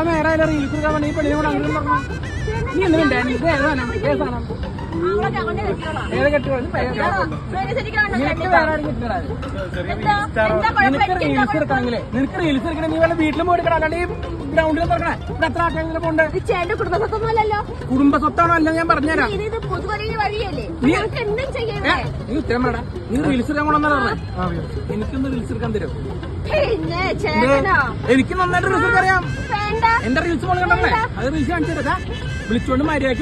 നേരം റീൽസ് എടുക്കാൻ വേണ്ടി പെണ്ണിനെ കൂടെ അങ്ങനെ പറഞ്ഞു. നീ എന്തുണ്ട് ഏത് കെട്ടുകൾ റീൽസ് എടുക്കണമെങ്കിലേ നിനക്ക് റീൽസ് എടുക്കണേ നീ വല്ല വീട്ടിലും പോയി എടുക്കണം, അല്ലാണ്ട് ഈ ഗ്രൗണ്ടിലും തുറക്കണേ. ഇവിടെ എത്ര ആൾക്കാരെ പോണ്ട്? കുടുംബ സ്വത്താണോ അല്ല ഞാൻ പറഞ്ഞുതരാം. നീ ഉത്തരം വേണ്ട. നീ റീൽസ് എടുക്കാൻ കൊണ്ടെന്നാ പറഞ്ഞേ. എനിക്കൊന്ന് റീൽസ് എടുക്കാൻ തരും. എനിക്ക് നന്നായിട്ട് റീൽസ് എടുക്കാൻ അറിയാം. എന്റെ റീൽസ് പോലെ കണ്ടേ അത് റീൽസ് കാണിച്ചു തരാം. വിളിച്ചോണ്ട് മര്യാദയ്ക്ക്